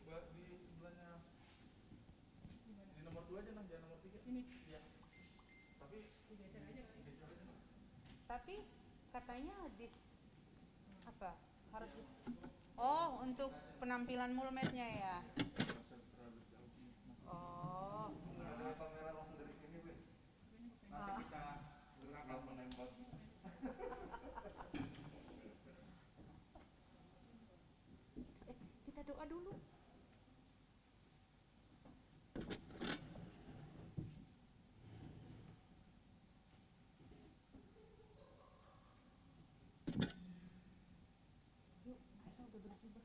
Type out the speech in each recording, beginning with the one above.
di sebelahnya di nomor 2 aja nah, jangan nomor 3 ini ya. Tapi digeser aja kali. Digeser aja. Tapi katanya apa? Harus oh, untuk penampilan mulmetnya ya. Oh, iya. Ada kamera langsung dari sini, Bu. Nanti kita gunakan menembak. Kita doa dulu. Yuk, Aisyah udah berjubah.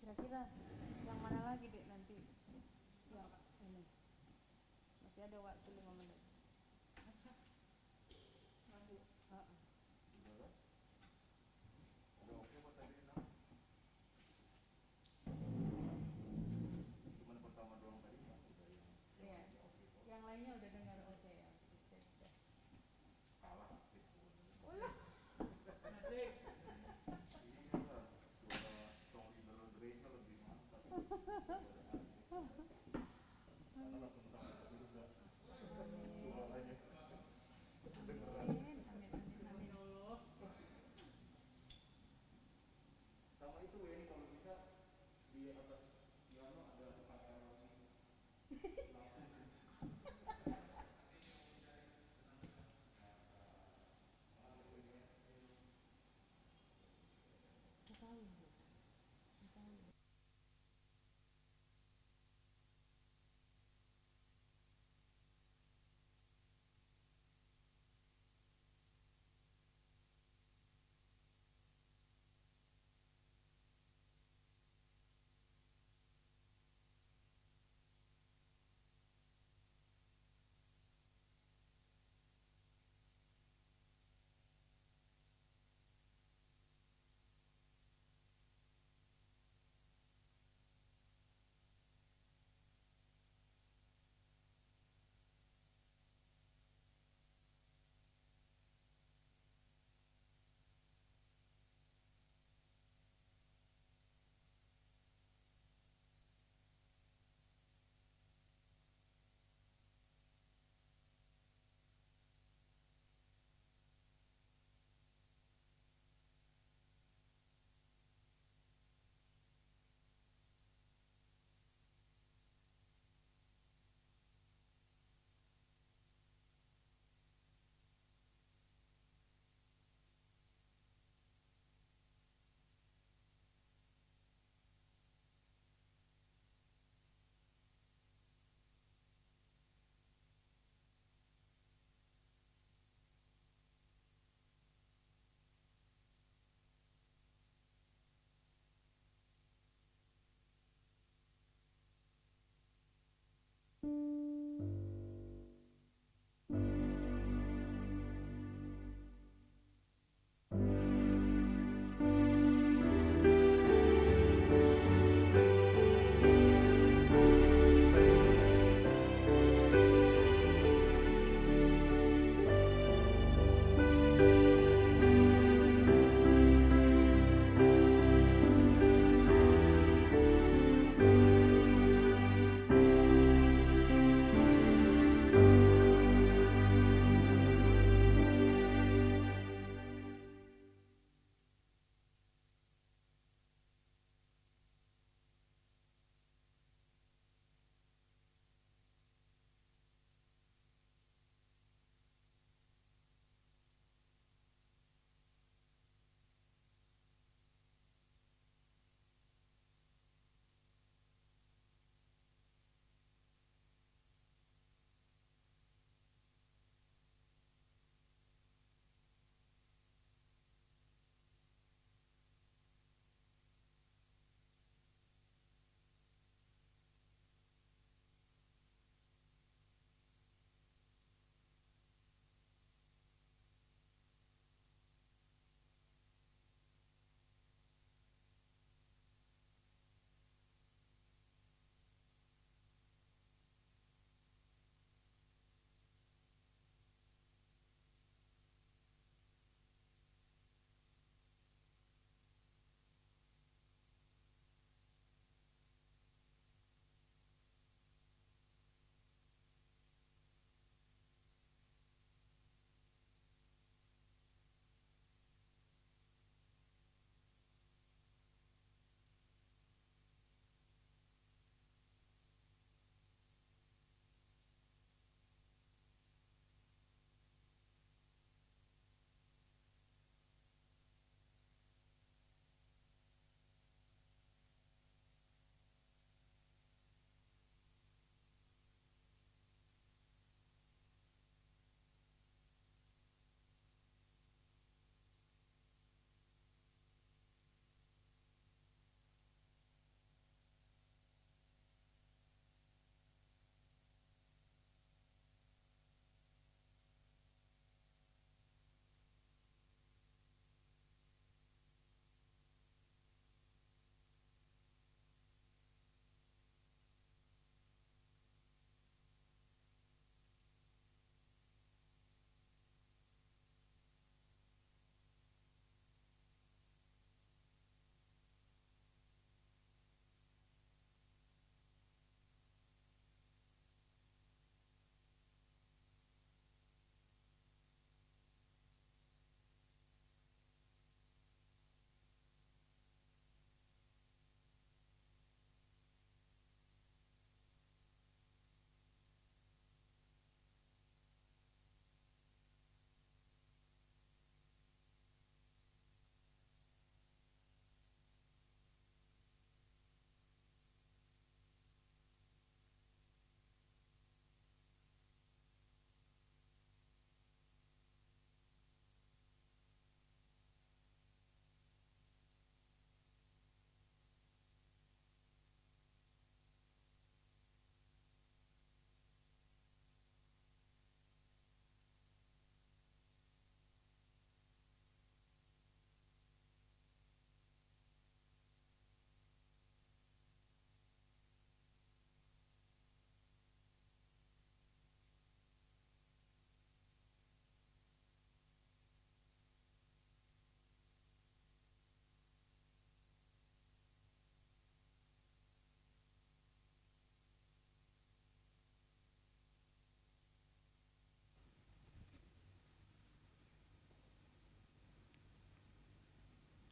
Kira-kira yang mana lagi dek nanti? Yang ini masih ada waktu 5 menit. Udah oke buat tadi nah. Cuman pertama doang tadi kan udah yang Yang lainnya udah dengar oke ya. kalah aktif. Ulah. Asik. Iya lah, suara song leader Grace lebih mantap. Karena langsung sampai ke surga. Suaranya kedengeran. Amin, amin, amin, amin. Sama itu ini kalau bisa di atas piano ada tukang error gitu. Langsung. Tahu. Tahu.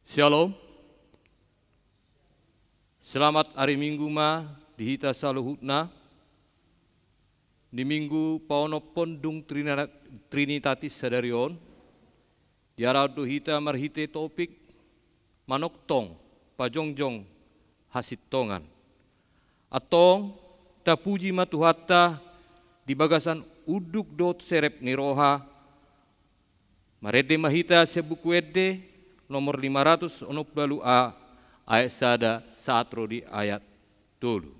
Shalom. Selamat hari Minggu dihita saluhutna. Di Minggu paono pondung Trinitatis sadarion. Diarado hita marhite topik manoktong pajongjong hasitongan. Atong tapuji matuhatta di bagasan uduk dot serep niroha. Marede mahita sebuku ede nomor 560A ayat sada satro di ayat dulu.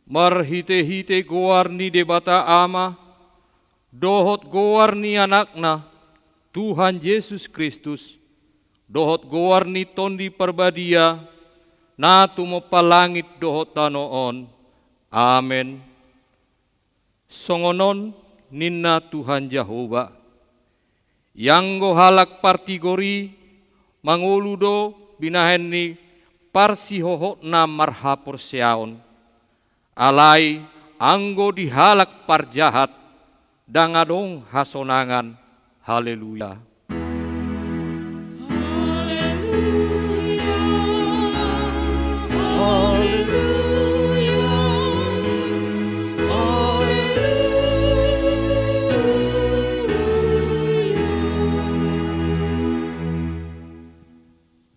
Marhite-hite goarni debata ama, dohot goarni anakna, Tuhan Yesus Kristus, dohot goarni tondi perbadia, natu mo palangit dohot tanoon. Amen. Songonon ninna Tuhan Jehova, yang go halak partigori, manguludo binahenni parsihohotna marhapor seaon. Alai anggo dihalak parjahat, dangadong hasonangan. Haleluya.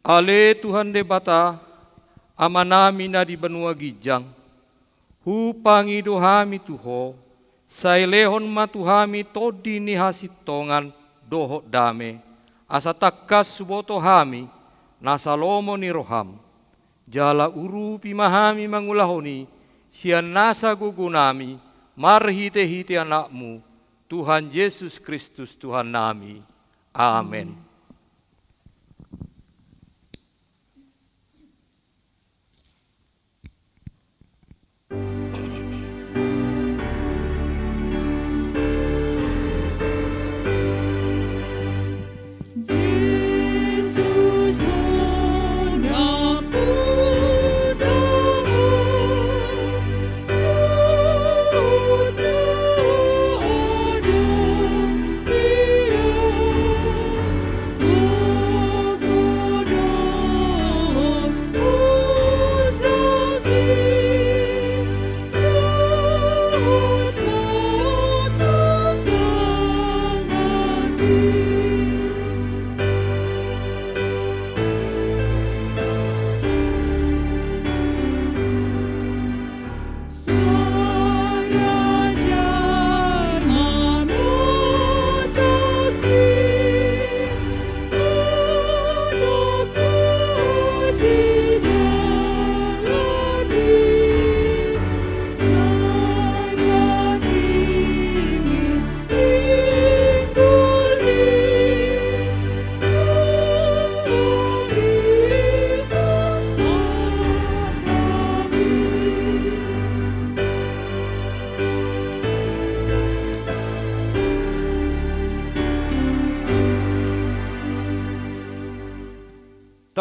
Ale Tuhan debata, amanami na di benua gijang, hupangi dohami tuho, sailehon matuhami todi ni hasitongan doho dame, asa takas suboto hami, nasalomo ni roham, jala uru pimahami mangulahoni, sian nasa gugunami, marhite-hite anakmu, Tuhan Yesus Kristus Tuhan nami. Amen. Go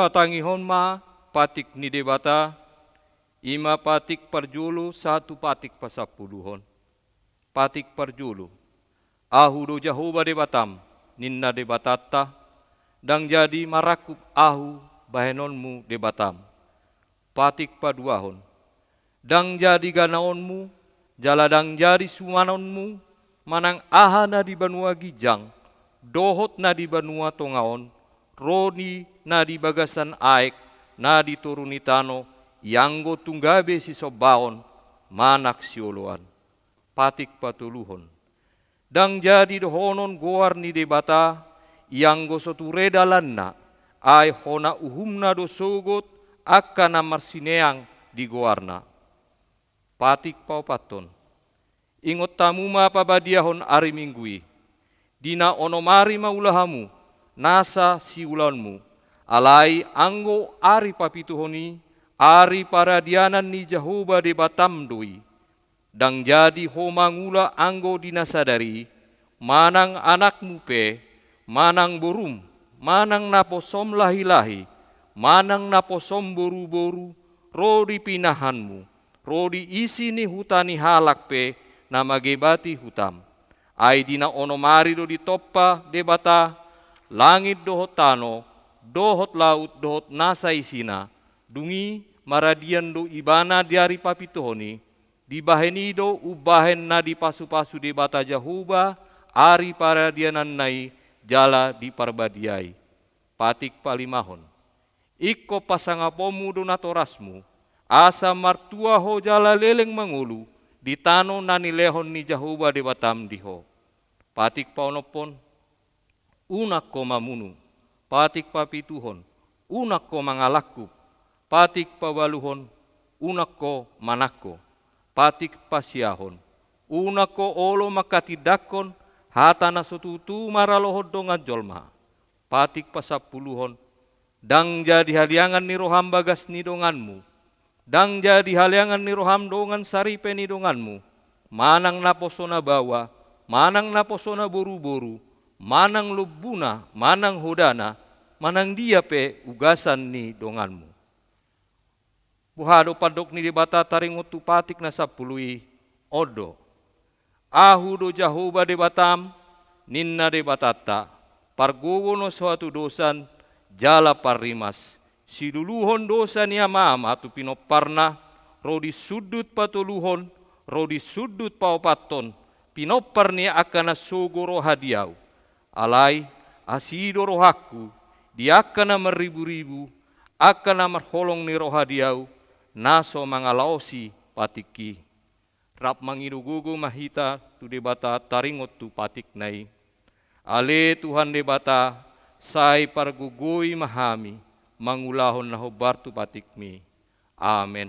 tatangihon ma patik ni debata, ima patik parjulu satu patik pasapuluhon. Patik parjulu, ahu do Jahoba debatam, ninna debatata, dang jadi marakup ahu bahenonmu debatam. Patik paduahon, dang jadi ganaonmu, jaladang jadi sumanonmu, manang aha na di banua gijang, dohot na di banua tongaon, roni na di bagasan aek, na di turuni tano, yanggo tunggabe si sobaon, manak sioloan. Patik patuluhon, dang jadi dohonon goar ni debata, yanggo soture dalanna, ay hona uhumna do sogot, akka na marsineang di goarna. Patik paupaton, ingot tamuma pabadiahon ari minggui, dina onomari maulahamu, nasa siulanmu, alai anggo ari papituhoni, ari paradianan ni Jahoba debatam doi, dang jadi homangula anggo dinasadari, manang anakmu pe, manang borum, manang naposom lahi-lahi, manang naposom boru-boru, rodi pinahanmu, rodi isi ni hutani halak pe, nama gebati hutam. Ai dina onomari do ditoppa debata, langit dohot tano, dohot laut, dohot nasa isina, dungi maradian do ibana diari papitohoni, dibahenido ubahen na di pasu-pasu debata Jahoba, ari paradianan nai jala di parbadiai. Patik palimahon, ikko pasangapomu donatorasmu, asa martua ho jala leleng mangulu, di tano nani lehon ni Jahoba debatam diho. Patik paonopon, unak ko mamunu. Patik papituhon, unak ko mangalakku. Patik pabaluhon, unak ko manakko. Patik pasiahon, unak ko olo makatidakon, hatana sotutu maralohod dongan jolma. Patik pasapuluhon, dang jadi haliangan ni roham bagas ni donganmu, dang jadi haliangan ni roham dongan saripe ni donganmu, manang naposona bawa, manang naposona boru-boru, manang lubuna, manang hodana, manang dia pe ugasan ni donganmu. Buhado padok ni debata taringotu patik na sapului odo. Ahu do Jahoba debatam, ninna debatata, pargowono suatu dosan, jala parimas, siduluhon dosa ni amam atu pinoparna, rodi sudut patuluhon, rodi sudut paupaton, pinopar ni akana sogoro hadiau, alai asido rohaku, diakana meribu-ribu, akana marholong ni rohadiau, naso mangalaosi patiki. Rap mangidugugu mahita tu debata taringot tu patik nai. Ale Tuhan debata, sai pargugui mahami, mangulahon na hobar tu patikmi. Amen.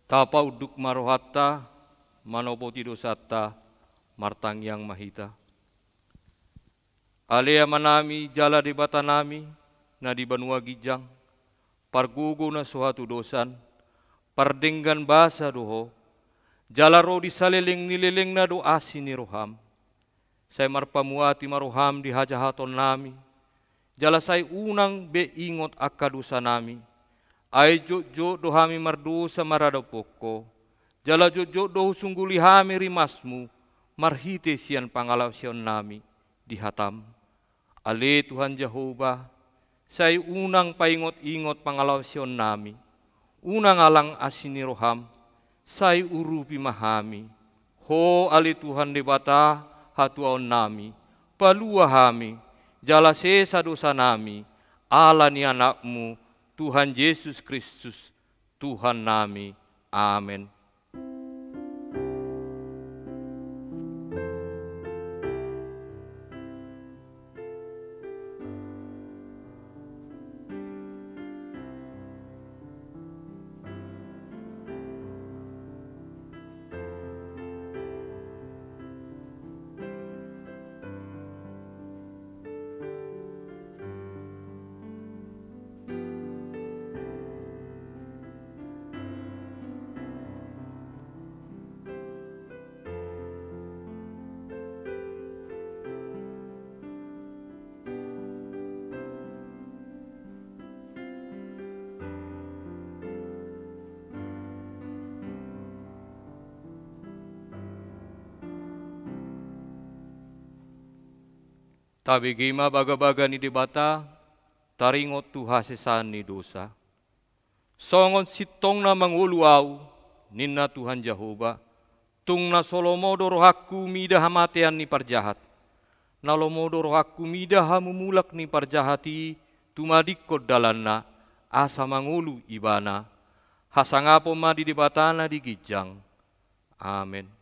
Tapa uduk marohatta, manopoti dosata, martang yang mahita. Alea manami jala di bata nami, na di banua gijang, pargugo na suatu dosan, pardenggan basa doho, jala ro di saliling nililing na do asin ni roham. Saya marpamuati maroham di hajahaton nami, jala say unang beingot akadusa nami, ay jojo dohami mardosa marada poko, jala jojo doh sungguli hami rimasmu, marhite sian pangalaw sian nami di hatam. Ale Tuhan Jehovah, say unang paingot-ingot pangalaw sian nami, unang alang asini roham, say urupi mahami. Ho ali Tuhan di bata hatuaon nami, palua hami, jala sesa dosa nami, ala ni anakmu, Tuhan Yesus Kristus, Tuhan nami. Amin. Tabigima baga-baga ni dibata, taringot tu hasesan ni dosa. Songon sitong na manguluaw, ninna Tuhan Jehovah, tung na solomodo rohaku mida hamatean ni parjahat. Nalomodo rohaku mida hamumulak ni parjahati, tumadikod dalanna, asa mangulu ibana, hasangapo ma di dibatana di gijang. Amen.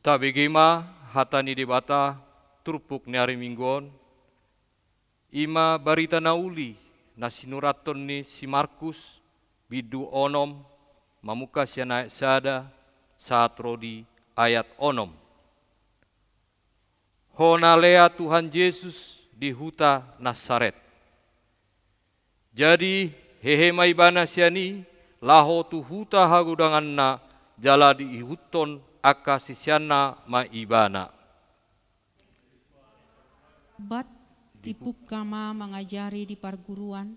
Tabigima hatani dibata turpuk ni hari mingguon ima barita nauli na sinuraton ni si Markus bidu onom mamuka siya naik sada saat rodi ayat onom. Honalea Tuhan Yesus di huta Nasaret. Jadi hehe maibana siani laho tu huta hagudangan na jala di ihuton aka sisyana maibana. Bat dipuk kama mengajari di perguruan,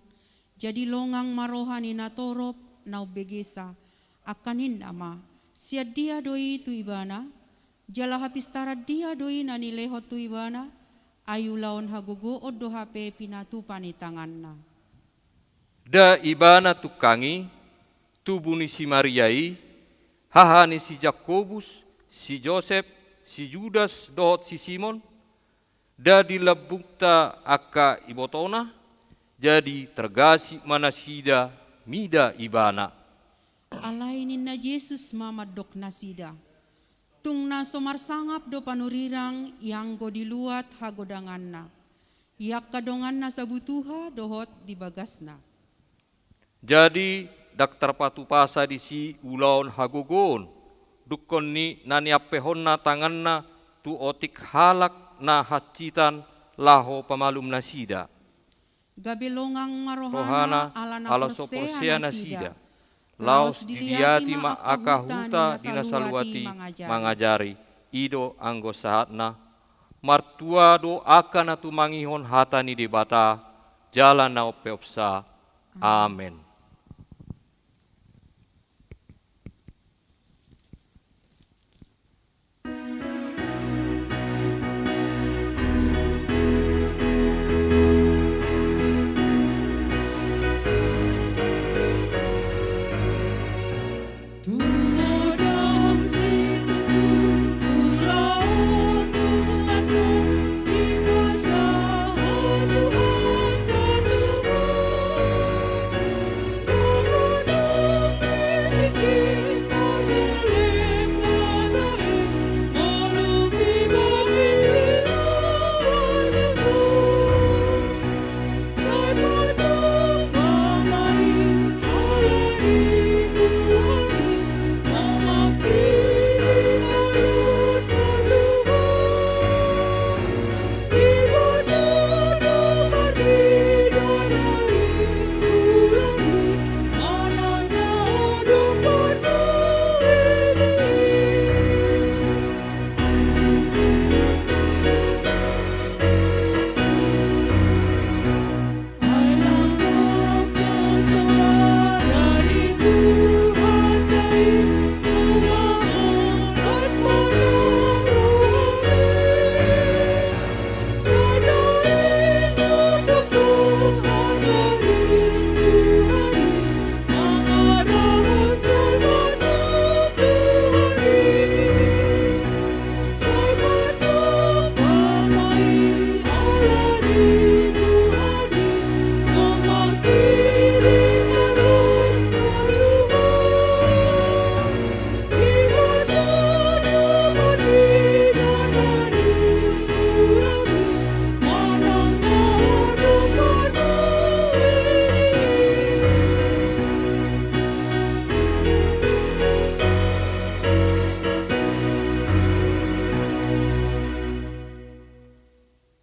jadi longang marohani na torop nau begesa akanin ama sia dia doi tu ibana, jala habis tara dia doi nani leho tu ibana, ayu laon hagogo odo hape pinatu pani tanganna. Da ibana tukangi, tubuh ni si Mariai, haha ni si Jakobus, si Joseph, si Judas dohot si Simon, da dilebukta aka ibotona, jadi tergasi manasida mida ibana. Alai ninna Yesus mamadok nasida. Tung na somarsangap do panurirang yang go diluat hagodanganna. Yak kadonganna sabutuha dohot dibagasna. Jadi daktar patu pasa di si ulaon hagogon, dukon ni naniapehonna tanganna tu otik halak na hacitan laho pamalum nasida. Gabelongang Rohana marohana alana ala porsea soporsea nasida. nasida. Laos diliati ma akahuta dinasaluati mangajari. Ido anggo sahatna. Martua do akan atu mangihon hatani debata. Jalan na opeopsa. Amen.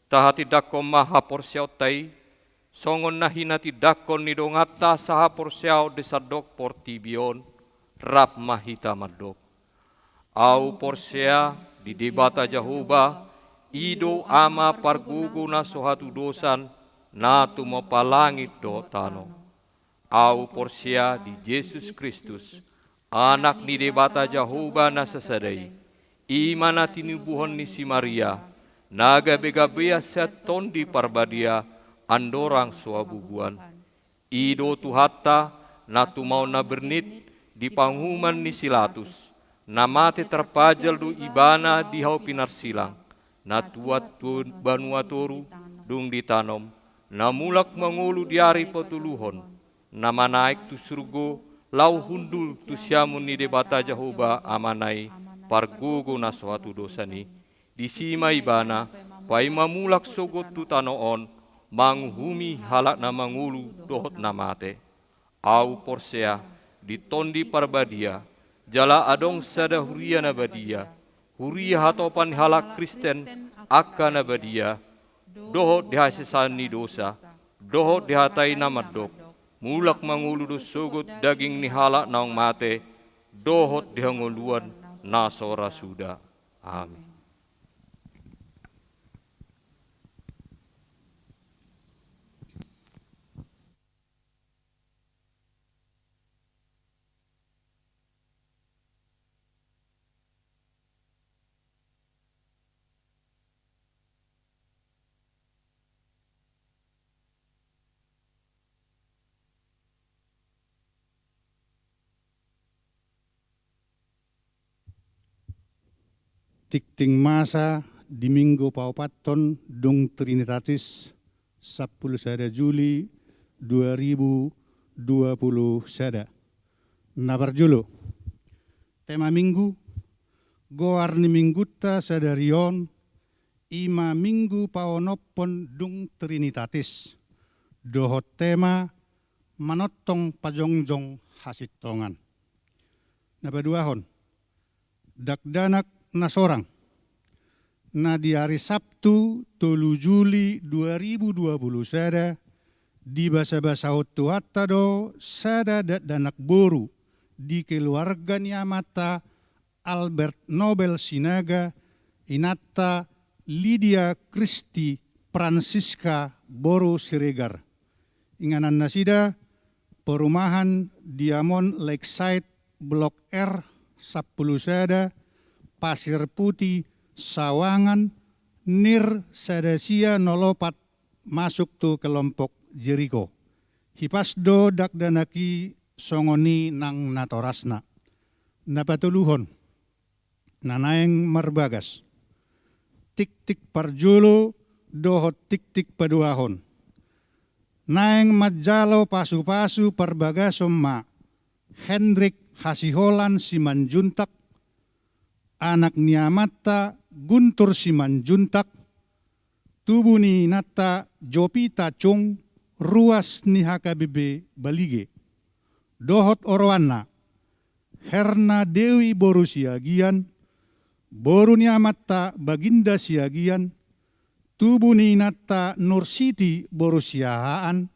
Tahati dakon maha porsiao tai, songon nahina ti dakon ni dongata saha porsiao desadok portibion, rap mahita madok. Au porsea di debata Jahoba, ido ama pargugu na sohatu dosan, natu mo palangit do tano. Au porsea di Yesus Kristus, anak ni debata Jahoba na sesadai, imana tinubuhon ni si Maria, naga begabea seton di parbadia, andorang suabubuan. Ido tuhatta, natu mau na bernit, di panghuman ni silatus, namate terpajal du ibana di hau pinar silang, natuat pun banua toru, dung ditanom, namulak mangulu diari potuluhon, nama naik tu surgo, lau hundul tu siamun ni debata Jahoba amanai, pargogo na suatu dosani, di sima ibana, pai mamulak sogot tu tanoon, manghumi halak na mangulu dohot namate, au porsea, di tondi parbadia, jala adong sada huria na badia, huria hatopan halak Kristen, akka na badia, dohot dihasisani dosa, dohot dihatai namadok, mulak mangulu do sogot daging ni halak naong mate, dohot dihanguluan nasora suda. Amin. tikting masa di Minggu Paupaton Dung Trinitatis 10 sada Juli 2020 sada. Nabarjulo. Tema minggu goarni mingguta sadarion ima minggu paonopon Dung Trinitatis. Dohot tema manotong pajongjong hasitongan. Nabaduahon. Dakdanak na sorang. Na di hari Sabtu 3 Juli 2020 sada di basa-basa hotu do sada danak boru di keluarga Niamata Albert Nobel Sinaga inata Lydia Christi Francisca Boru Siregar. Inganan nasida perumahan Diamond Lakeside Blok R 10 sada Pasir Putih Sawangan Nir Sadasia nolopat masuk tu kelompok Jericho. Hipasdo dakdanaki songoni nang natorasna. Napatuluhon nanaeng marbagas. Tik-tik parjulo dohot tik-tik paduahon. Naeng majalo pasu-pasu parbagasom ma. Hendrik Hasiholan Simanjuntak. Anak Niamata Guntur Simanjuntak. Tubuh ni nata Jopita Chung. Ruas ni HKBP Balige. Dohot Orwana. Herna Dewi Boru Siagian. Boru Niamata Baginda Siagian. Tubuh ni nata Nur Siti Boru Siahaan.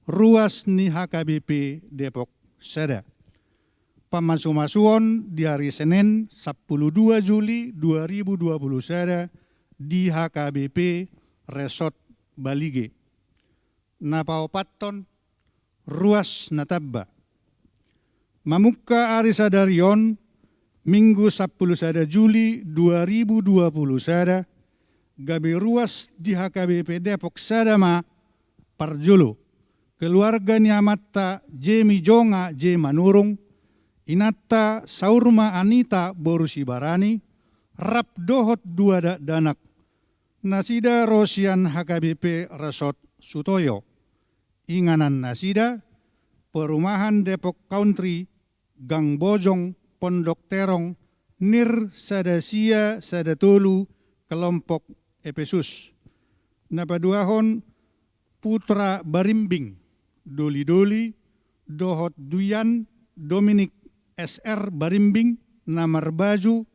Ruas ni HKBP Depok Sada. Pamasu-masuon di hari Senin 12 Juli 2020 sada di HKBP Resort Balige. Napaopaton ruas natabba. Mamuka ari sadarion Minggu 10 sada Juli 2020 sada gabi ruas di HKBP Depok sada ma parjolo. Keluarga Niamata Jemi Jonga J Manurung inata Saurma Anita Borusi Barani, rap dohot dua danak. Nasida Rosian HKBP Resort Sutoyo. Inganan nasida, perumahan Depok Country, Gang Bojong, Pondok Terong, Nir Sadasia Sadatolu, kelompok Epesus. Napaduahon Putra Barimbing, Doli-Doli, Dohot Duyan, Dominic SR Barimbing, Namar Baju,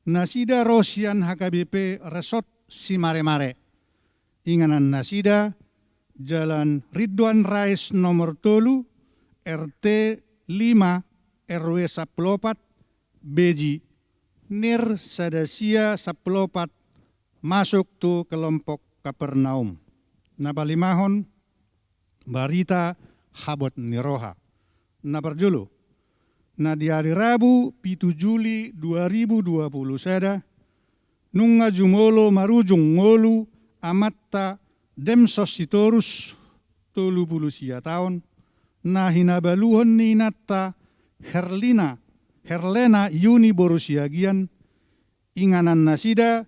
Nasida Rosian HKBP Resort Simare-Mare. Inganan nasida, Jalan Ridwan Rais nomor 3, RT 5, RW 14, Beji, Nir Sadasia 14, masuk tu kelompok Kapernaum. Nabalimahon, Barita Habot Niroha. Naparjulu. Na di hari Rabu 7 Juli 2020 sada nunga jumolo marujung ngolu amatta demsos sitorus 30 tahun na hinabaluhon ni natta Herlena Yuni Borusiagian inganan nasida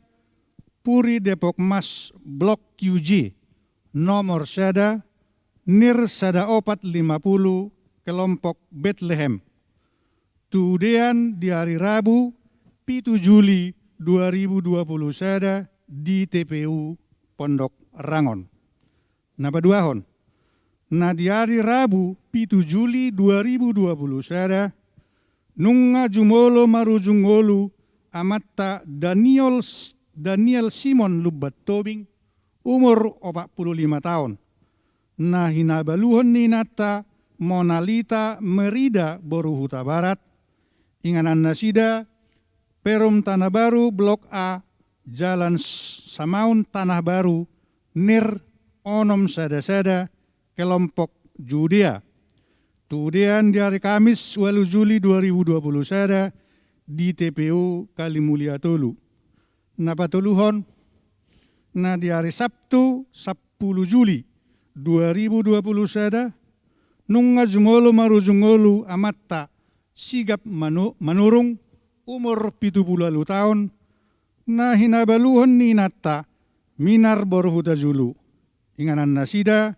Puri Depok Mas Blok QJ nomor sada Nir sada 450 kelompok Bethlehem. Tudean di hari Rabu 7 Juli 2020 sada di TPU Pondok Rangon. Napaduahon. Na di hari Rabu 7 Juli 2020 sada nunga jumolo marujungolu amatta Daniel Simon Lubat Tobing umur 45 tahun. Na hinabaluhon ni nata Monalita Merida Boruhuta Barat. Inganan nasida Perum Tanah Baru Blok A Jalan Samaun Tanah Baru Nir Onom Sada-Sada kelompok Judea. Tudean di hari Kamis 8 Juli 2020 sada di TPU Kalimulia Tolu. Napatuluhon na di hari Sabtu 10 Juli 2020 sada nunga jumolo marujungolu amatta Sigap Manurung umur 70 tahun na hinabaluhon ni natta minar borhuta julu. Inganan nasida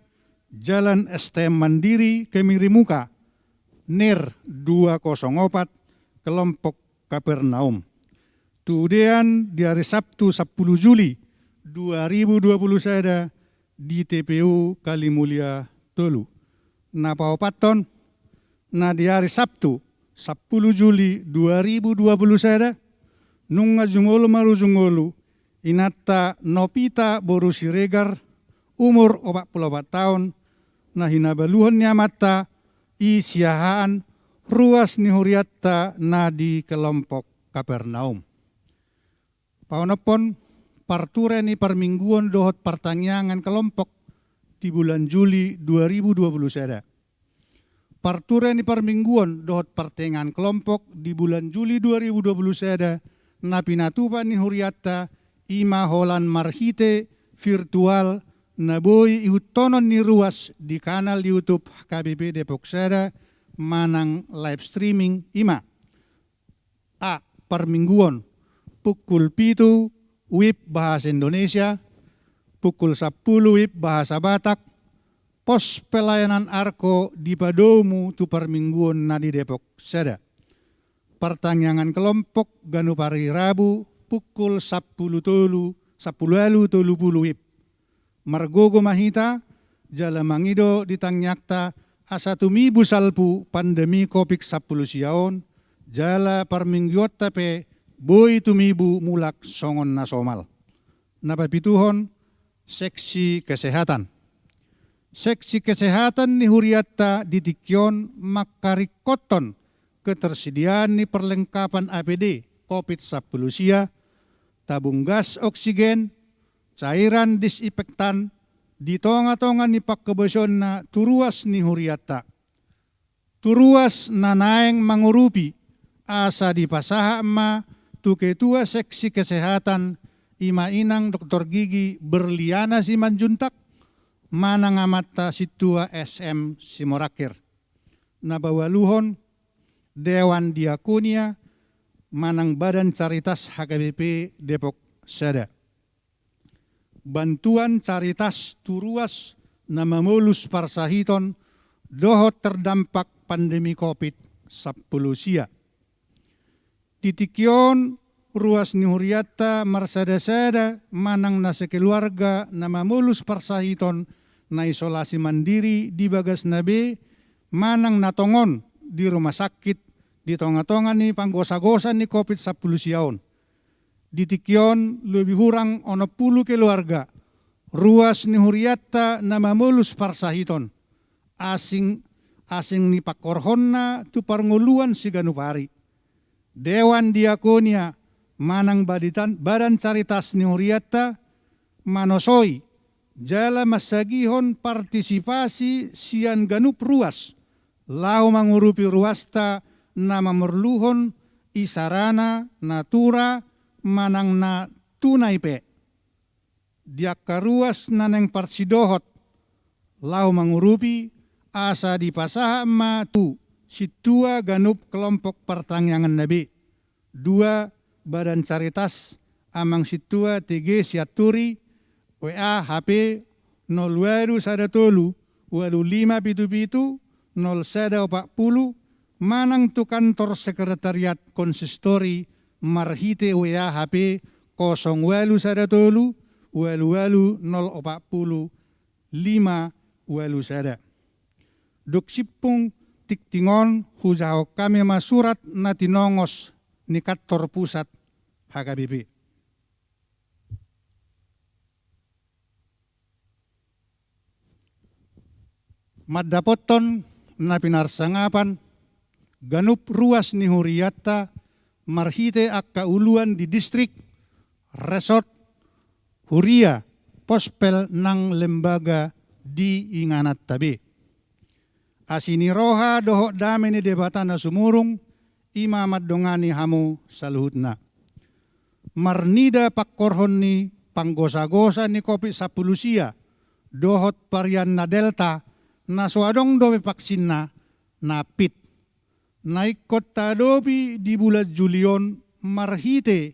Jalan STM Mandiri Kemirimuka NIR 204 kelompok Kapernaum. Tudean di hari Sabtu 10 Juli 2021 di TPU Kalimulia Tolu. Na paupaton na di hari Sabtu 10 Juli 2021 nunga jungolu maru jungolu inatta Nopita Boru Siregar umur 44 tahun na hinabaluhon niya mata isiahaan ruas ni huriatta na di kelompok Kapernaum. Paunapon parture ni permingguan dohot pertanyaan kelompok di bulan Juli 2021. Parture ni permingguan dohot pertengahan kelompok di bulan Juli 2021 na pinatupan ni huriatta ima holan marhite virtual na boy ihutonon ni ruas di kanal YouTube KBP Depok Seda manang live streaming ima. A. Permingguan pukul 7 WIB Bahasa Indonesia, pukul 10 WIB Bahasa Batak, pos pelayanan Arko di Padomu tu permingguan na di Depok Seda. Pertanyaan kelompok Ganupari Rabu pukul 10.30 WIB. Margogo mahita, jala mangido ditanyakta asatumibu salpu pandemi COVID-10 siaon, jala permingguot tape boy tumibu mulak songon nasomal. Napapituhon, seksi kesehatan. Seksi kesehatan ni huriatta ditikyon makarikoton ketersediaan ni perlengkapan APD COVID-10 sia, tabung gas oksigen, cairan disinfektan, di tonga-tonga ni pakkebeson na turuas ni huriatta. Turuas na naeng mangurupi, asa di pasaha ma tu ketua seksi kesehatan ima inang dokter gigi Berliana Simanjuntak, manang amata situa SM Simorakir. Nabawaluhon, Dewan Diakonia, manang Badan Caritas HKBP Depok Seda. Bantuan caritas turuas na mamulus parsahiton dohot terdampak pandemi COVID-10 sia. Titikyon ruas ni huriatta marsada-sada manang na sekeluarga na mamulus parsahiton na isolasi mandiri di Bagas Nabe manang natongon di rumah sakit di tonga-tonga ni panggosa-gosa ni COVID-10 siaon. Ditikyon lebih hurang 10 keluarga ruas ni huriatta na mamulus parsahiton asing ni pakorhonna tu parnguluan si Ganupari. Dewan Diakonia manang Badan Caritas ni huriatta manosoi jala masagihon partisipasi sian ganup ruas lau mangurupi ruasta na mamerluhon isarana natura manang na tunai pe. Diak karuas naneng parsidohot lau mangurupi asa di pasaha ma tu situa ganup kelompok pertanyaan nabi. 2 Badan Caritas amang situa TG siaturi WA HP 0213 8577 0140 manang tu kantor sekretariat konsistori marhite WA HP 0813 08 040 5 sada. Duksipung tiktingon hujaho kami masurat na tinongos ni kantor pusat HKBP. Madapoton na pinarsangapan ganup ruas ni huriatta marhite akkauluan di distrik resort Huria pospel nang lembaga di Inganat Tabe. Asini roha dohok dame ni debatana sumurung ima madongani hamu saluhutna. Marnida pakkorhon ni panggosa-gosa ni COVID-10 sia dohot varian na delta na suadong dobe vaksinna na pit. Naikot tadobi di bulan Julion marhite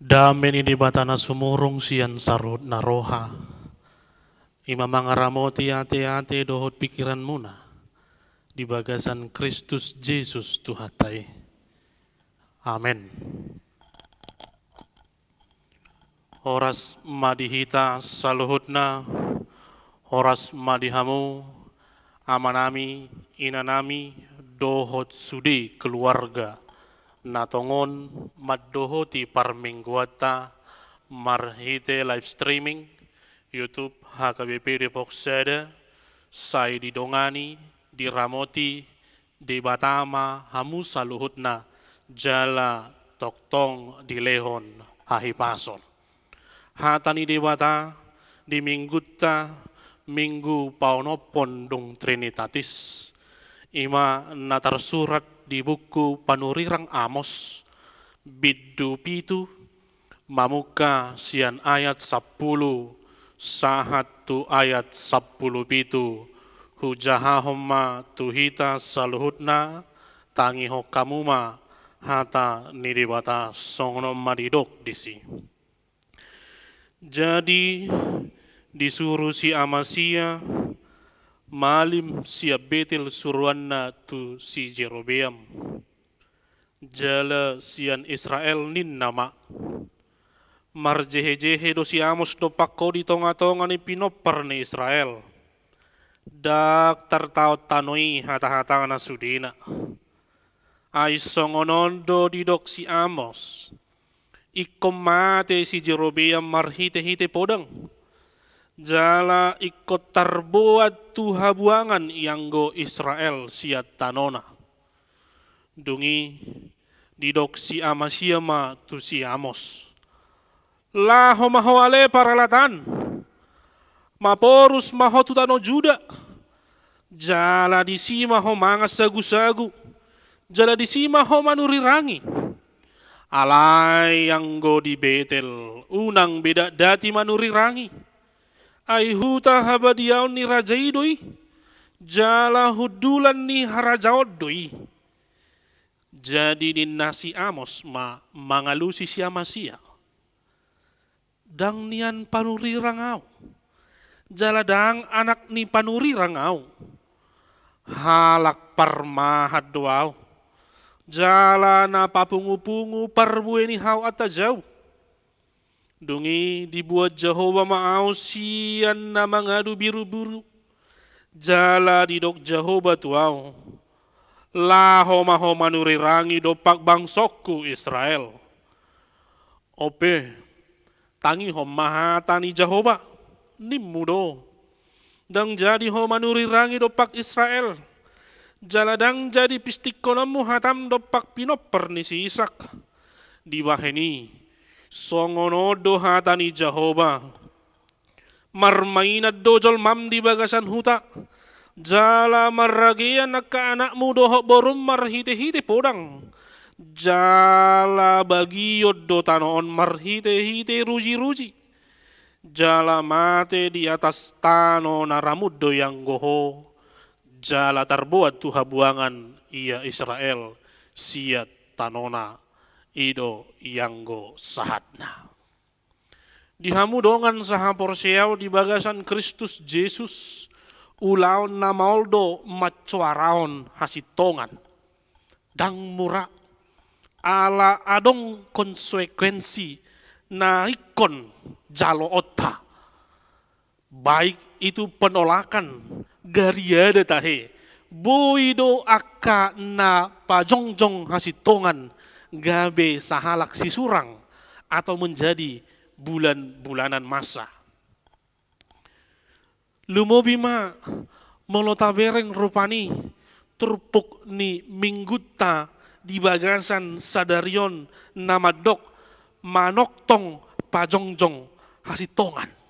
Dameni di batana sumurung sian sarut naroha. Ima mangaramoti ate-ate dohot pikiran muna. Di bagasan Kristus Yesus Tuhatai. Amin. Horas madihita saluhutna, horas madihamu, amanami, inanami, dohot sudi keluarga, natongon maddohoti parmingguata, marhite live streaming, YouTube HKBP Depok Seda, saya didongani, diramoti, di Batama, hamu saluhutna, jala toktong di lehon ahipason. Hatani dewata di mingguta minggu paunopon dong Trinitatis ima natar surat di buku panurirang Amos biddu pitu mamuka sian ayat 10 sahatu ayat 10 pitu hujahahoma tuhita saluhutna tangiho kamuma hata nidewata songno madidok disi. Jadi disuruh si Amasia malim siap betel suruanna tu si Jerobeam jala sian Israel nin nama marjehe-jehe do si Amos do pakko di tonga-tonga ni pinopar ni Israel dak tartaut tanoi hata-hata na sudina ay songonondo didok si Amos ikom mate si Jerobeam marhite-hite podang. Jala ikot tarbuat tu habuangan ianggo Israel siat tanona. Dungi didok si Amasia ma tu si Amos. Laho maho ale paralatan. Maporus maho tu tano Juda. Jala di si maho mangas sagu-sagu. Jala di si maho manurirangi. Alay yang go di Betel, unang beda dati manurirangi. Ay huta habadiaw ni rajai doi, jala hudulan ni harajaod doi. Jadi ni nasi Amos mangalusi si Amasia. Dang nian panurirangau, jala dang anak ni panurirangau. Halak parmahad doaw. Jala na papungu-pungu parbueni hau atajau. Dungi dibuat Jehovah maau sian na mangadu biru-biru. Jala didok Jehovah tuau. Laho maho manurirangi dopak bangsokku Israel. Ope, tangi ho mahatani Jehovah. Nimudo. Dang jadi ho manurirangi dopak Israel. Jaladang jadi pistik konamu hatam dopak pinopper ni si Isak. Di baheni, songonodo hatani Jehovah. Marmainad dojol mam di bagasan huta. Jala marragian nakka anakmu dohok borum marhite-hite podang. Jala bagiod do tanoon marhite-hite ruji-ruji. Jala mate di atas tano naramud do yang goho. Jala tarbuat tu habuangan ia Israel siat tanona ido yanggo sahatna. Dihamudongan saha porseau di bagasan Kristus Yesus ulaon na maoldo macuaraon hasitongan dang mura ala adong konsekuensi na ikon jalo otta baik itu penolakan gariada tahe boido akka na pajongjong hasitongan gabe sahalak sisurang atau menjadi bulan-bulanan masa. Lumobima molotabereng rupani turpuk ni mingguta di bagasan sadarion namadok manoktong pajongjong hasitongan.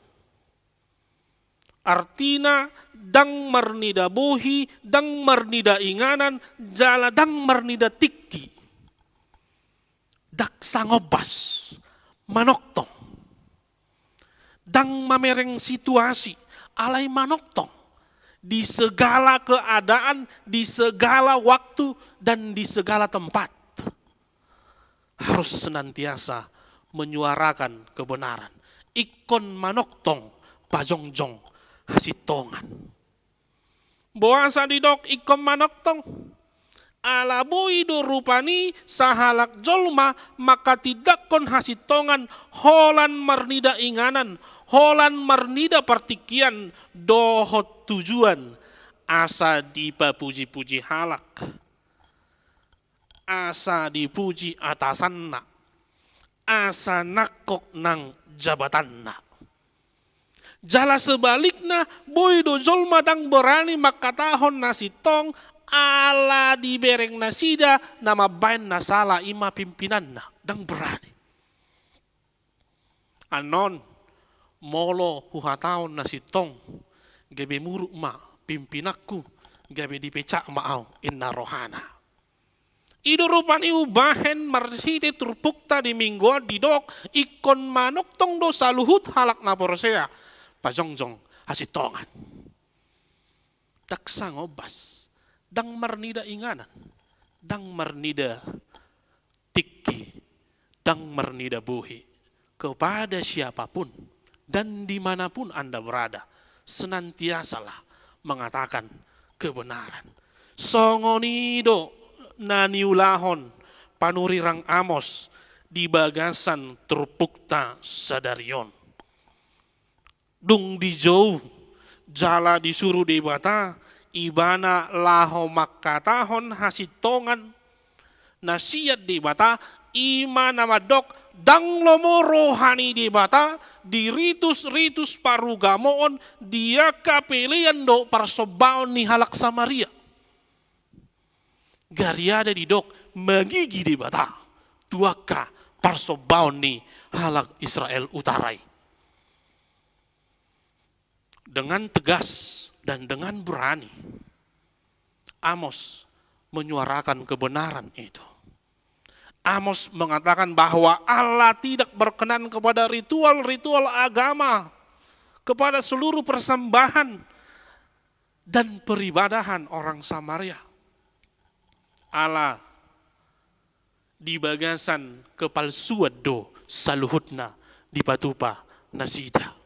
Artina dang marnida bohi, dang marnida inganan, jala dang marnida tikki. Dak sangobas, manoktong. Dang mamereng situasi, alay manoktong. Di segala keadaan, di segala waktu, dan di segala tempat. Harus senantiasa menyuarakan kebenaran. Ikon manoktong pajongjong hasitongan. Boasa didok ikon manoktong. Alabui do rupani sahalak jolma maka tidak kon hasitongan holan marnida inganan, holan marnida partikian dohot tujuan asa dipapuji-puji halak, asa dipuji atasanna, asa nakok nang jabatanna. Jala sebaliknya boy do jolma dang berani makatahon nasitong ala dibereng nasida nama bain nasala ima pimpinanna dang berani. Anon molo huhataon nasitong gebe muruk ma pimpinakku gebe dipecak maau inna rohana. Ido rupani ubahen marhite turpukta di minggu didok ikon manok tong do saluhut halak naporsea pajongjong hasitongan. Daksa ngobas dang marnida inganan, dang marnida tiki, dang marnida buhi kepada siapapun dan dimanapun Anda berada, senantiasalah mengatakan kebenaran. Songonido naniulahon panurirang Amos di bagasan turpukta sadarion. Dung di jauh jala disuruh debata ibana laho makatahon hasitongan nasiat di bata ima nama dok dang lomo rohani di bata di ritus parugamoon dia kapelian do parsobaon ni halak Samaria gariada di dok magigi di bata tuaka parsobaon ni halak Israel Utarai dengan tegas dan dengan berani, Amos menyuarakan kebenaran itu. Amos mengatakan bahwa Allah tidak berkenan kepada ritual-ritual agama, kepada seluruh persembahan dan peribadahan orang Samaria. Allah di bagasan kepalsuan do saluhutna di patupa nasida.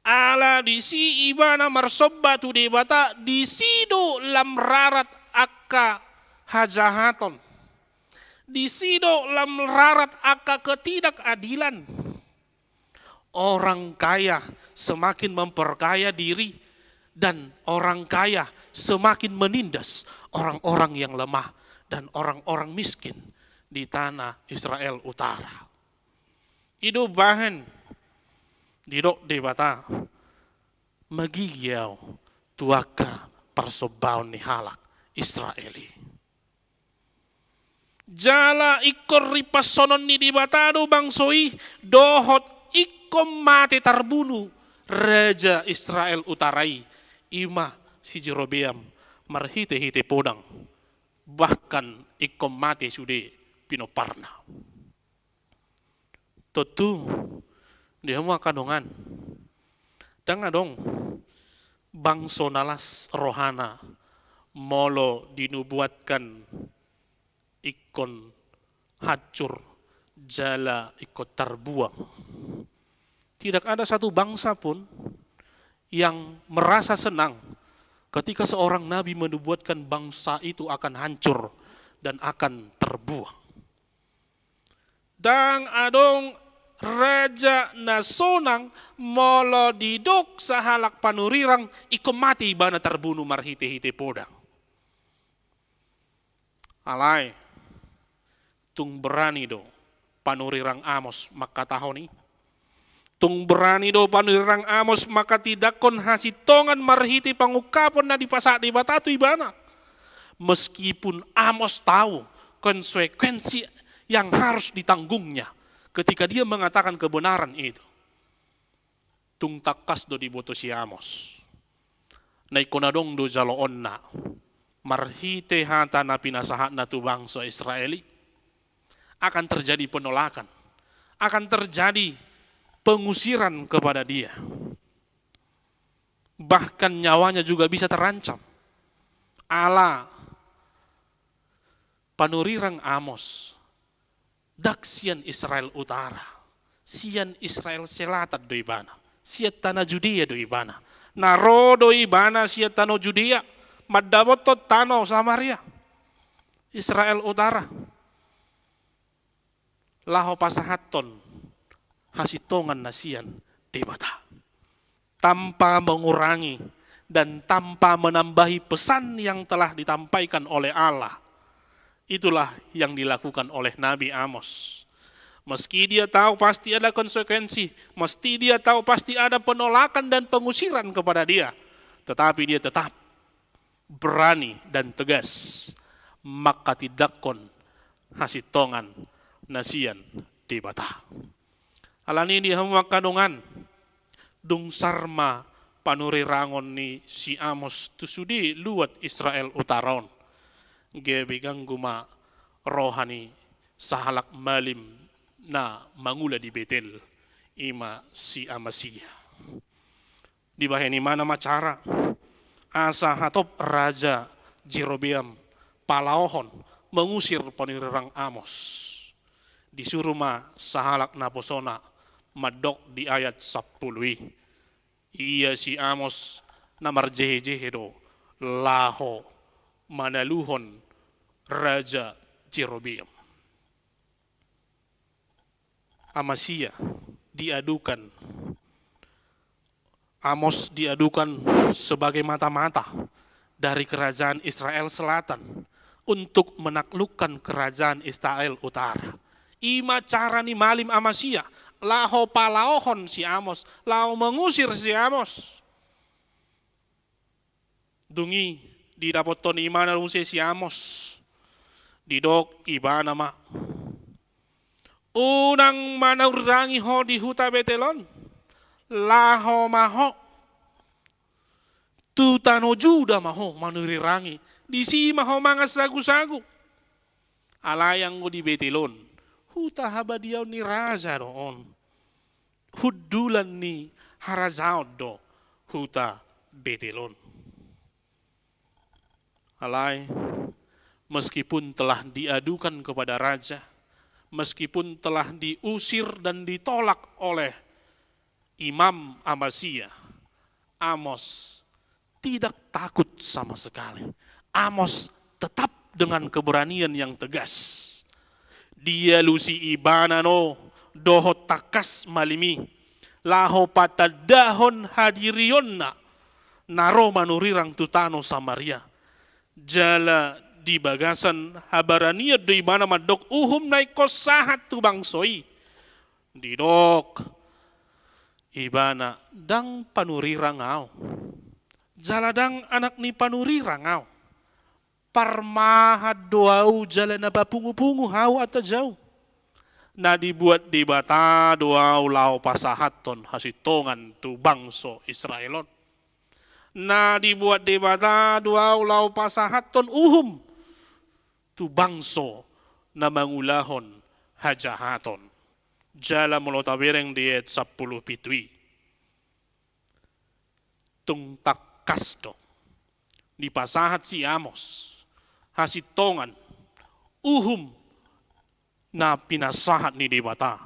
Ala disi ibana marsobba tu debata disido lam rarat akka hajahaton. Disido lam rarat akka ketidakadilan. Orang kaya semakin memperkaya diri dan orang kaya semakin menindas orang-orang yang lemah dan orang-orang miskin di tanah Israel Utara. Itu bahan didok debata magigiau tuaka persobaon ni halak Israeli. Jala ikor ripasonon ni dibatado bangsoi dohot ikom mati terbunuh Raja Israel Utarai ima si Jerobeam marhite-hite podang bahkan ikom mati sude pinoparna. Tentu dia mau kandungan. Dang adong bangso nalas rohana molo dinubuatkan ikon hancur jala ikut terbuang. Tidak ada satu bangsa pun yang merasa senang ketika seorang nabi menubuatkan bangsa itu akan hancur dan akan terbuang. Dang adong Raja nasonang molo didok sahalak panurirang ikom mati bana terbunuh marhite-hite podang. Alai tung berani do panurirang Amos maka tahoni. Tung berani do panurirang Amos maka tidak kon hasitongan marhite pangukapon na dipasak di batatu ibana. Meskipun Amos tahu konsekuensi yang harus ditanggungnya ketika dia mengatakan kebenaran itu. Tung takas do diboto si Amos. Naikonadong do jaloon na. Marhite hata na pinasahat na tu bangsa Israeli. Akan terjadi penolakan. Akan terjadi pengusiran kepada dia. Bahkan nyawanya juga bisa terancam. Allah panurirang Amos dak sian Israel Utara, sian Israel Selatan do ibana, siat tanah Judea do ibana, naro do ibana siat tanah Judea, madabotot tanah Samaria, Israel Utara, laho pasahaton hasitongan nasian debata, tanpa mengurangi dan tanpa menambahi pesan yang telah ditampaikan oleh Allah. Itulah yang dilakukan oleh Nabi Amos. Meski dia tahu pasti ada konsekuensi, meski dia tahu pasti ada penolakan dan pengusiran kepada dia, tetapi dia tetap berani dan tegas. Maka tidakkon hasitongan nasian debata. Alani di hamwa kadongan dung sarma panuri rangon ni si Amos tusudi luat Israel Utaron. Gebegang guma rohani sahalak malim na mangula di Betel ima si Amasia. Di baheni mana macara asa hatop raja Jerobeam palaohon mengusir panirang Amos. Disuruh ma sahalak naposona madok di ayat 10. Iya si Amos namar jehe-jehe do laho manaluhon raja Jerobeam. Amasia diadukan, Amos diadukan sebagai mata-mata dari kerajaan Israel Selatan untuk menaklukkan kerajaan Israel Utara. Ima cara ni malim Amasia, laho palaohon si Amos, laho mengusir si Amos. Dungi didapoton imana lungse si Amos, didok iba nama. Unang manaurangi ho di huta Betelon, laho maho. Tutano juda maho manurirangi, di si maho mangas sagu-sagu. Alayang ko di Betelon, huta habadiaw ni raja doon. Hudulan ni harazaod do, huta Betelon. Alay, meskipun telah diadukan kepada raja, meskipun telah diusir dan ditolak oleh Imam Amasia, Amos tidak takut sama sekali. Amos tetap dengan keberanian yang tegas. Dia lusi ibanano doho takas malimi, laho patadahon hadirionna, naro manurirang tutano Samaria. Jala di bagasan habarania di mana madok uhum naik kosahat tu bangsoi. Didok ibana dang panuri rangau. Jaladang anak ni panuri rangau. Parmahad doau jala na papungu-pungu hau atau jauh. Na dibuat di bata doau lau pasahaton hasitongan tu bangso Israelon. Na dibuat di bata doau lau pasahaton uhum tu bangso na mangulahon hajahaton. Jala mulotawireng diet 10 pitui. Tung takasdo di pasahat si Amos hasitongan uhum na pinasahat ni dibata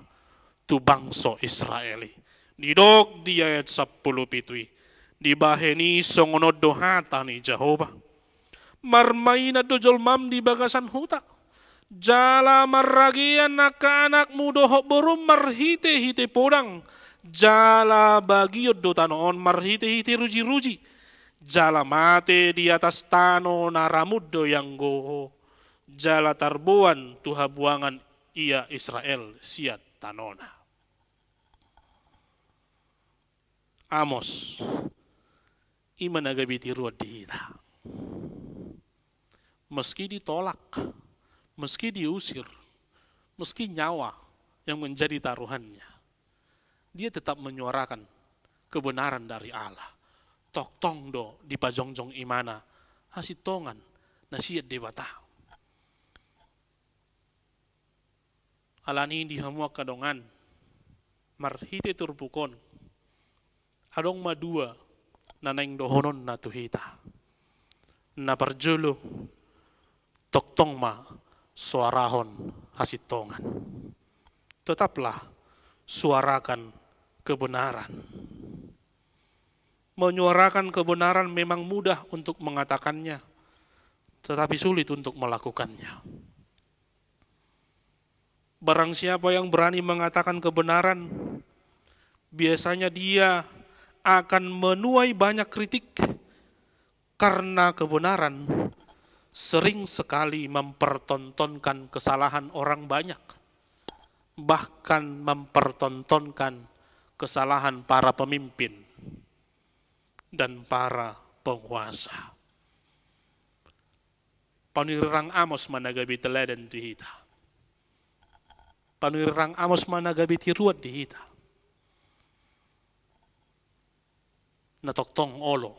tu bangso Israeli. Didok di ayat 10 pitui. Di baheni songonod dohata ni Jehovah. Marmay na dojol mam di bagasan huta. Jala maragian anak mudo borum marhite-hite podang. Jala bagiod do tanoon marhite-hite ruji-ruji. Jala mate di atas tano naramuddo yang goho. Jala tarbuan tuhabuangan ia Israel siat tanona. Amos imanagabiti ruad dihita. Meski ditolak, meski diusir, meski nyawa yang menjadi taruhannya, dia tetap menyuarakan kebenaran dari Allah. Tok tong do di pajongjong imana hasitongan nasiat dewata. Alani di hamua kadongan marhite turpukon adong madua naneng dohonon na tuhita na parjolo tok tong ma suarahon hasitongan. Tetaplah suarakan kebenaran. Menyuarakan kebenaran memang mudah untuk mengatakannya, tetapi sulit untuk melakukannya. Barang siapa yang berani mengatakan kebenaran, biasanya dia akan menuai banyak kritik, karena kebenaran sering sekali mempertontonkan kesalahan orang banyak, bahkan mempertontonkan kesalahan para pemimpin dan para penguasa. Panirang Amos managabi teladan dihita. Panirang Amos managabi tiruat dihita. Natoktong olo,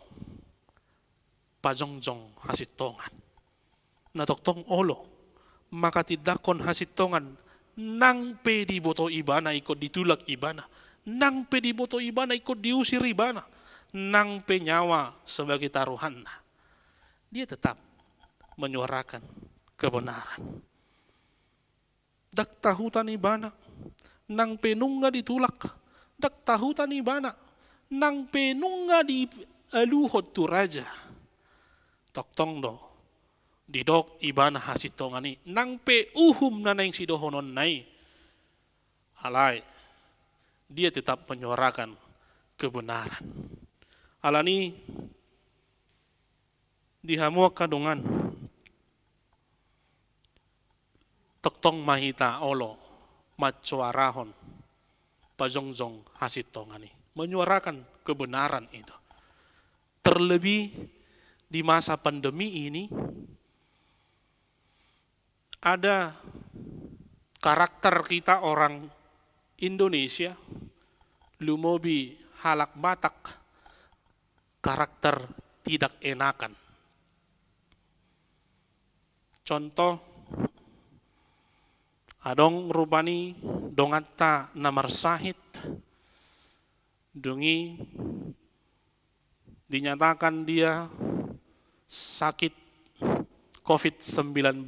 pajongjong hasitongan. Natoktong olo, maka tidakon hasitongan, nang pedi boto ibana ikut ditulak ibana, nang pedi boto ibana ikut diusir ibana, nang penyawa sebagai taruhan. Dia tetap menyuarakan kebenaran. Dak tahutan ibana, nang penungga ditulak, dak tahutan ibana, nang penungga di aluhot tu raja. Toktong do, didok ibana hasitongani, nang pe uhum na nang sidohonon nai. Alay, dia tetap menyuarakan kebenaran. Alani dihamuak kadungan toktong mahita olo matsuarahon pajongjong hasitongani, menyuarakan kebenaran itu. Terlebih di masa pandemi ini ada karakter kita orang Indonesia lumobi halak batak, karakter tidak enakan. Contoh, adong rupani dongatta namar sahit, dungi dinyatakan dia sakit COVID-19,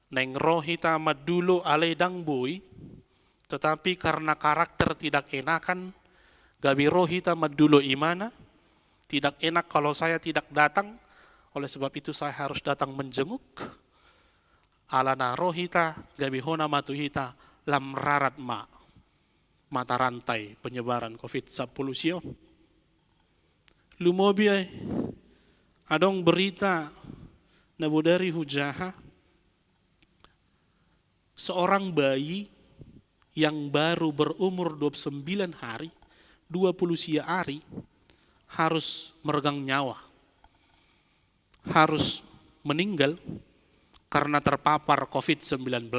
neng rohita madulo aledang boy, tetapi karena karakter tidak enakan, gabi rohita madulo imana, tidak enak kalau saya tidak datang, oleh sebab itu saya harus datang menjenguk. Alana rohita gabi hona matuhita lam rarat mata rantai penyebaran COVID-19 sio. Lumobi adong berita nabudari hujaha, seorang bayi yang baru berumur 29 hari, 20 hari, harus meregang nyawa, harus meninggal karena terpapar COVID-19.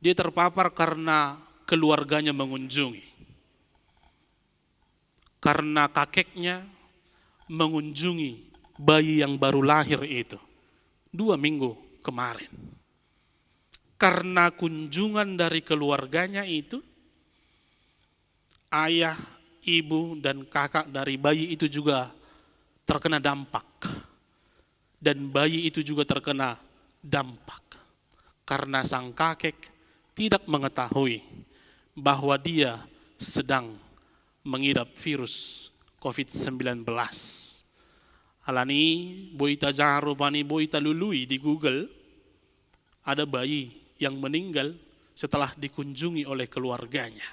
Dia terpapar karena keluarganya mengunjungi, karena kakeknya mengunjungi bayi yang baru lahir itu 2 minggu kemarin. Karena kunjungan dari keluarganya itu, ayah, ibu, dan kakak dari bayi itu juga terkena dampak. Dan bayi itu juga terkena dampak. Karena sang kakek tidak mengetahui bahwa dia sedang mengidap virus COVID-19. Alani boita jarubani boita lului di Google, ada bayi yang meninggal setelah dikunjungi oleh keluarganya,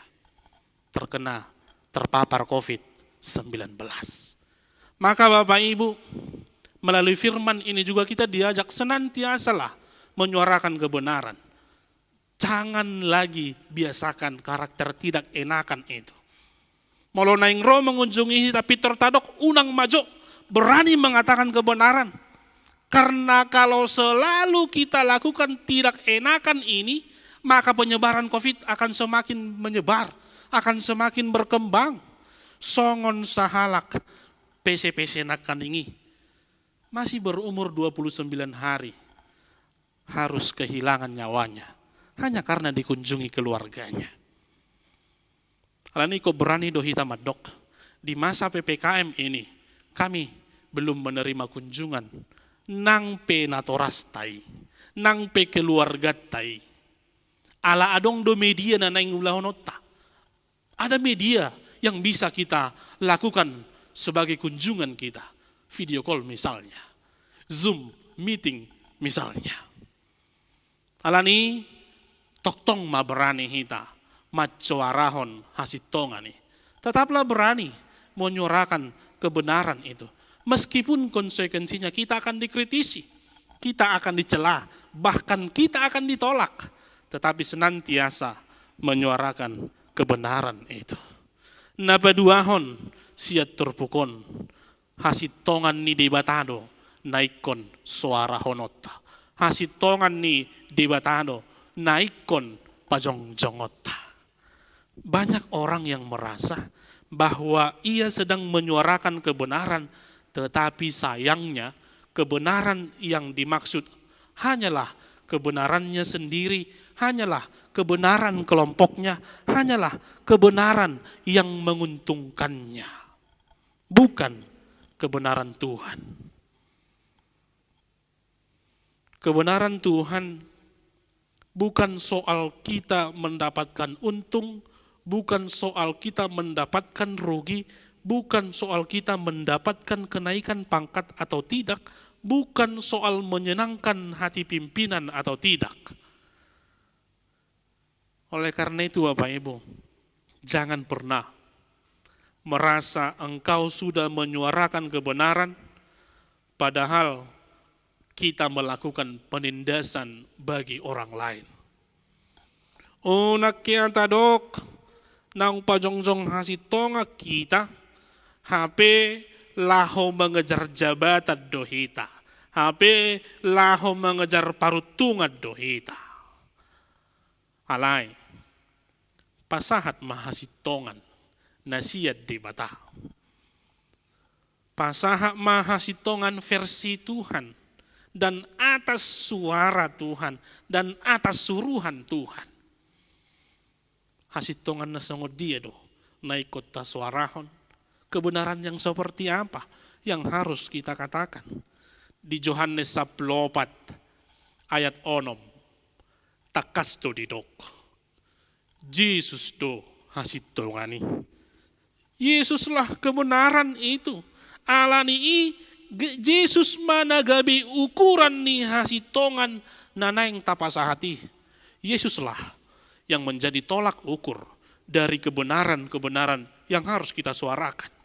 terpapar COVID-19. Maka Bapak Ibu, melalui firman ini juga kita diajak senantiasalah menyuarakan kebenaran. Jangan lagi biasakan karakter tidak enakan itu. Molo naing roh mengunjungi tapi tertadok unang majo, berani mengatakan kebenaran. Karena kalau selalu kita lakukan tidak enakan ini, maka penyebaran COVID akan semakin menyebar, akan semakin berkembang. Songon sahalak, PC-PC nakan ini, masih berumur 29 hari, harus kehilangan nyawanya, hanya karena dikunjungi keluarganya. Alani kok berani dohita madok, di masa PPKM ini, kami belum menerima kunjungan nang pe natorastai, nang pe keluarga tai. Ala adong do media na naing ulahonota. Ada media yang bisa kita lakukan sebagai kunjungan kita. Video call misalnya. Zoom meeting misalnya. Alani toktong ma berani hita. Macoarahon hasitongani. Tetaplah berani menyuarakan kebenaran itu. Meskipun konsekuensinya kita akan dikritisi. Kita akan dicela. Bahkan kita akan ditolak. Tetapi senantiasa menyuarakan kebenaran itu. Napaduahon siat turpukon hasitongan ni debatado naikon suara honota. Hasitongan ni debatado naikon pajong-jongota. Banyak orang yang merasa bahwa ia sedang menyuarakan kebenaran, tetapi sayangnya kebenaran yang dimaksud hanyalah kebenarannya sendiri, hanyalah kebenaran kelompoknya, hanyalah kebenaran yang menguntungkannya, bukan kebenaran Tuhan. Kebenaran Tuhan bukan soal kita mendapatkan untung, bukan soal kita mendapatkan rugi, bukan soal kita mendapatkan kenaikan pangkat atau tidak, bukan soal menyenangkan hati pimpinan atau tidak. Oleh karena itu Bapak Ibu, jangan pernah merasa engkau sudah menyuarakan kebenaran, padahal kita melakukan penindasan bagi orang lain. Unak kita dok, nang pajongjong hasitonga kita, HP laho mengejar jabatan dohita, HP laho mengejar parutungan dohita. Alay, pasahat mahasitongan, nasiat di bata. Pasahat mahasitongan versi Tuhan, dan atas suara Tuhan, dan atas suruhan Tuhan. Hasitongan na sangod dia do, naikot ta suarahon. Kebenaran yang seperti apa yang harus kita katakan? Di Yohanes 14 ayat 6, takas do didok. Yesus do hasitongani. Yesuslah kebenaran itu. Alani Yesus managabi ukuran ni hasitongan nanaing tapasahati. Yesuslah yang menjadi tolak ukur dari kebenaran-kebenaran yang harus kita suarakan.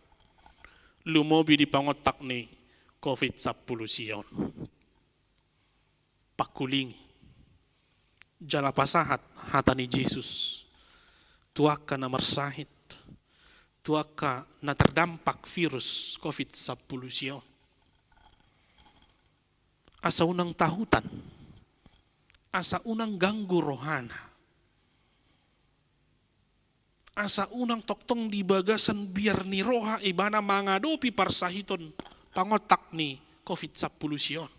Lumobi di pangotak ni COVID-10 sion. Pakulingi. Jala pasahat hatani Yesus. Tuaka na marsahit. Tuaka na terdampak virus COVID-10 sion. Asa unang tahutan. Asa unang ganggu rohana. Asa unang toktong di bagasan biar ni roha ibana mangadopi parsahiton pangotak ni COVID-10 sion.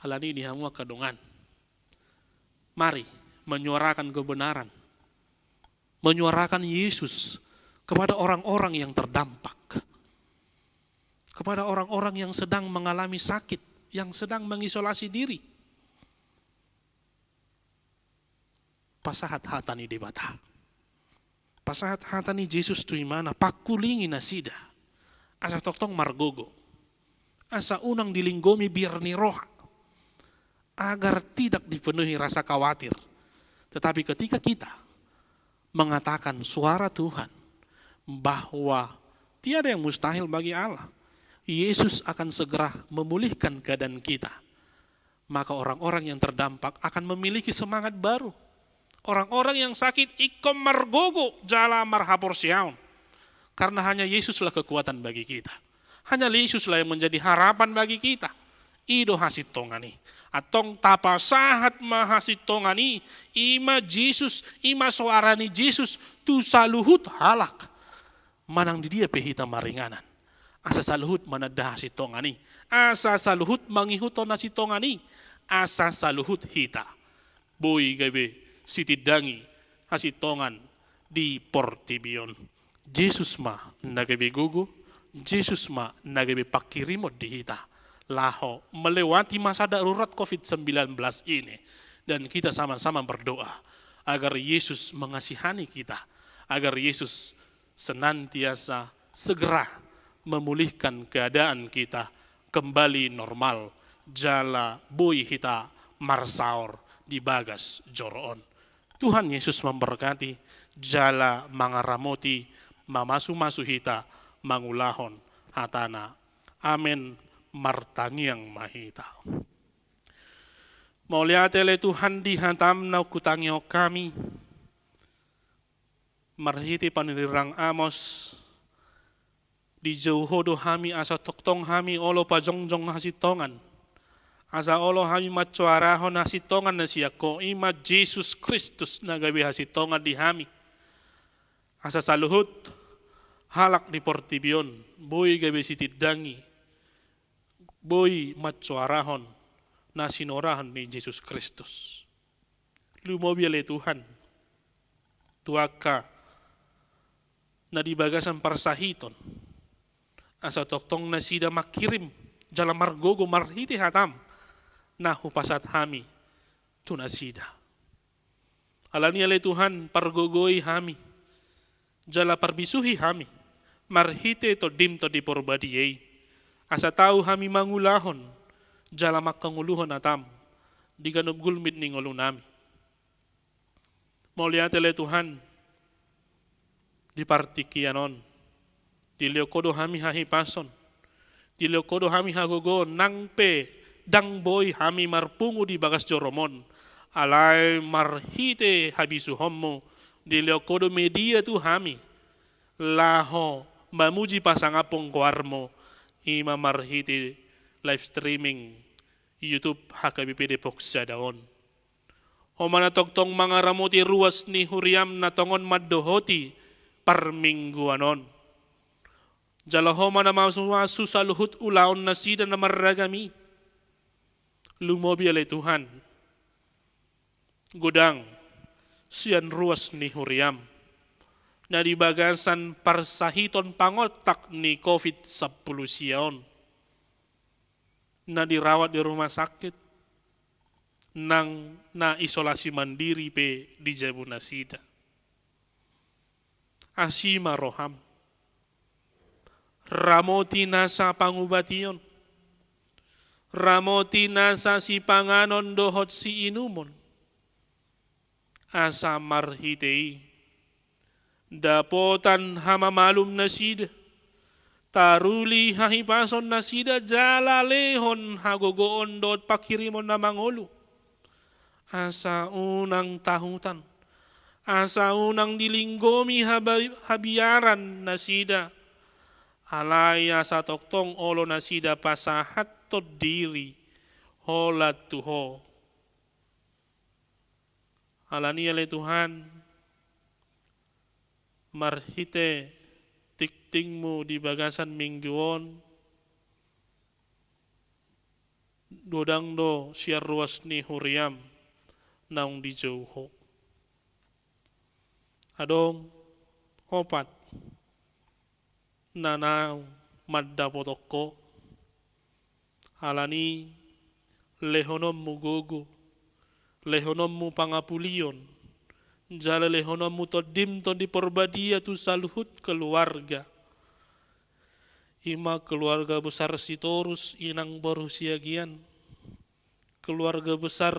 Alani ni hamua kadongan. Mari menyuarakan kebenaran. Menyuarakan Yesus kepada orang-orang yang terdampak. Kepada orang-orang yang sedang mengalami sakit, yang sedang mengisolasi diri. Pasahat hatani debata. Pasahat hatani Yesus tu imana pakulingi nasida. Asa toktong margogo. Asa unang dilinggomi biar ni roha. Agar tidak dipenuhi rasa khawatir. Tetapi ketika kita mengatakan suara Tuhan bahwa tiada yang mustahil bagi Allah, Yesus akan segera memulihkan keadaan kita. Maka orang-orang yang terdampak akan memiliki semangat baru. Orang-orang yang sakit ikom margogo jala marhapor siaun. Karena hanya Yesuslah kekuatan bagi kita. Hanya Yesuslah yang menjadi harapan bagi kita. Ido hasitongani. Atong tapasahat mahasitongani. Ima Yesus, ima suarani Yesus. Tu saluhut halak. Manang di dia pehita maringanan. Asa saluhut manada hasitongani. Asa saluhut mangihuto nasitongani. Asa saluhut hita. Boy gabe. Sitidangi hasitongan di Portibion. Yesus ma nagabi gugu, Yesus ma nagabi pakirimod di hita. laho melewati masa darurat COVID-19 ini. Dan kita sama-sama berdoa agar Yesus mengasihani kita, agar Yesus senantiasa segera memulihkan keadaan kita kembali normal. Jala boy hita marsaor di bagas joroon. Tuhan Yesus memberkati. Jala mangaramoti mamasu-masu hita mangulahon hatana. Amin. Martangiang mahita. Mauliatele Tuhan dihantam na kutangyo kami. Marhiti panirang Amos. Di jauho do hami asa toktong hami olo pajongjong hasitongan. Asa olo hami macuarahon hasitongan na siya ko ima Jesus Kristus na gabi hasitongan di hami. Asa saluhut halak di portibion. Boy gabi sitidangi. Boy macuarahon na sinorahan ni Jesus Kristus. Lumobiale Tuhan. Tuaka na di bagasan parsahiton. Asa toktong na sida makirim jala margogo marhiti hatam na hupasat hami tunasida. Alani ale Tuhan pargogoi hami jala parbisuhi hami marhite to dim to di porbadiyei. Asa tahu hami mangulahon jala makanguluhon atam di ganub gulmit ning ulu nami. Mauliat ale Tuhan di partikianon di leokodo hami hahipason di leokodo hami hagogo nangpe dang boy hami marpungu di bagas joromon alai marhite habisu homo di leokodo media tu hami laho mamuji pasangapong kuarmo ima marhite live streaming YouTube HKBP Depok Sadaon. Homana toktong mangaramoti ruas ni huriam na tongon maddohoti parmingguanon. Jalahoma na masumasu sa luhut ulaon na sida na maragami. Lumobi alay Tuhan. Gudang siyan ruas ni huriam na dibagasan parsahiton pangotak ni COVID-19 siyaon na dirawat di rumah sakit nang na isolasi mandiri pe di Jabunasida. Asima roham ramoti nasa pangubation ramoti nasa si panganon dohot si inumon asa marhitei dapotan hamamalum na sida taruli hahipason na sida jalalehon hagogoon dot pakirimon na mangolo asa unang tahutan asa unang dilinggomi habiaran na sida alaya sa toktong olo na sida pasahat to diri holat tuho alani ale Tuhan marhite tikting mo di bagasan mingguon dodang do siar ruas ni huriam naung di jauho adong opat nanaw madda potoko alani lehonom mu gogo lehonom mu pangapulion jala lehonom mu todim to di porbadia tu saluhut keluarga ima keluarga besar Sitorus inang baru siagian keluarga besar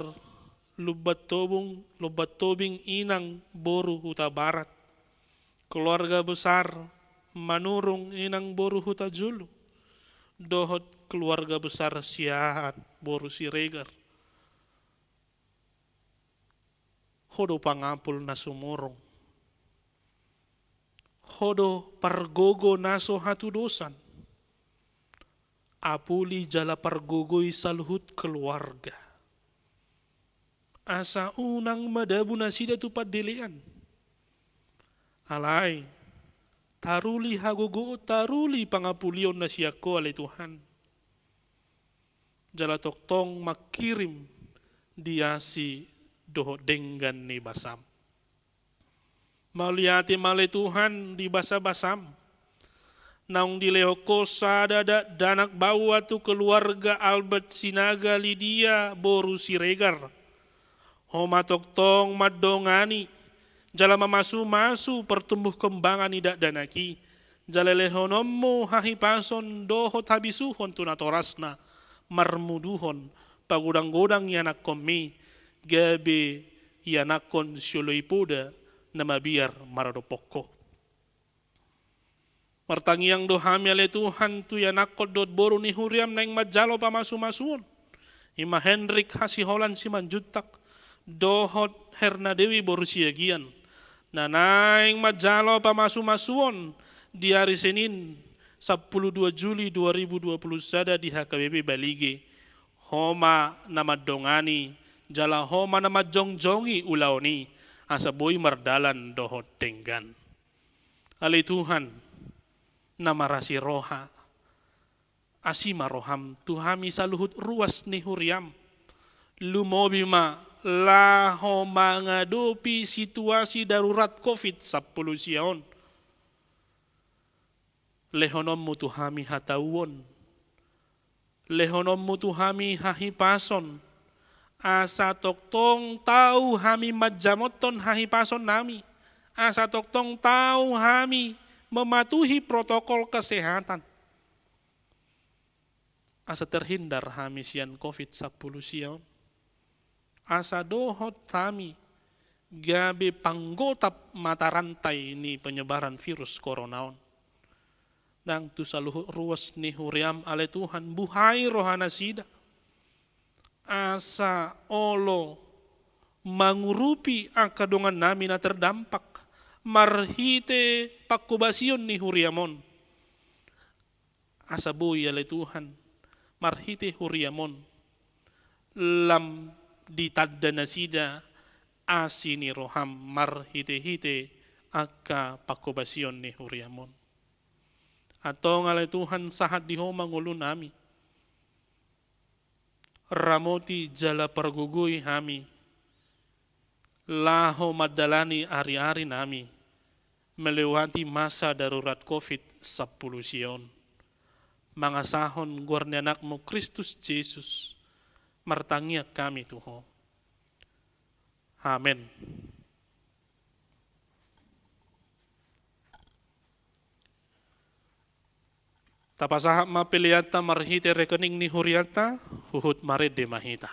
lubat tobing inang boru huta barat keluarga besar manurung inang boru huta julu dohot keluarga besar siahat boru siregar hodo pangapul na sumurong hodo pargogo naso hatudosan apuli jala pargogoy saluhut keluarga asa unang madabu na sida tu padelean alay taruli hagogo taruli pangapulion na siya ko alay Tuhan jala toktong makirim diasi doho denggan ni basam maliati malay Tuhan di basa-basam Naung dilehoko sadada danak bawa tu keluarga Albert Sinaga Lydia Boru Siregar. Homa toktong madongani jala mamasu-masu pertumbuh kembangan idak danaki. Jalelehonommu hahipason dohot habisuhon tunatorasna marmuduhon pagudang-godang yanak komi gabe yanakon syoloipoda nama biar maradopoko. Martangiang dohami ale Tuhan tu yanakot dot boru ni huriam naing majalo pamasu-masuon. Ima Hendrik hasiholan si manjutak dohot Hernadewi boru siagian. Na naing majalo pamasu-masuon di hari Senin 12 Juli 2021 di HKBP Balige. Homa nama dongani jala homa nama jongjongi ulaoni asa boy mardalan dohot tenggan. Ale Tuhan nama rasi roha asima roham tuhami saluhut ruas ni huriam lumobima laho menghadapi situasi darurat COVID-10 siaon lehonommu tuhami hatauon lehonommu tuhami hahipason asa toktong tahu hami majamoton hahipason nami asa toktong tahu hami mematuhi protokol kesehatan. Asa terhindar hamisian COVID-10 siaon. Asa dohot kami gabe panggotap mata rantai ni penyebaran virus koronaon. Nang tu saluhut ruas ni huriam ale Tuhan buhai rohana sida. Asa olo mangurupi akadongan nami na terdampak. Marhite pakubasion ni huriamon. Asaboy ale Tuhan. Marhite huriamon. Lam ditadda nasida asini roham marhite-hite akka pakubasion ni huriamon. Atong ale Tuhan sahat di homa ngulu nami. Ramoti jala pergugui hami. Laho madalani hari-hari nami melewati masa darurat COVID-10 sion. Mangasahon guarni anakmu Kristus Yesus martangia kami Tuhan. Amin. Tapasahap mapiliata marhite rekening ni huriata huhut marid de mahita.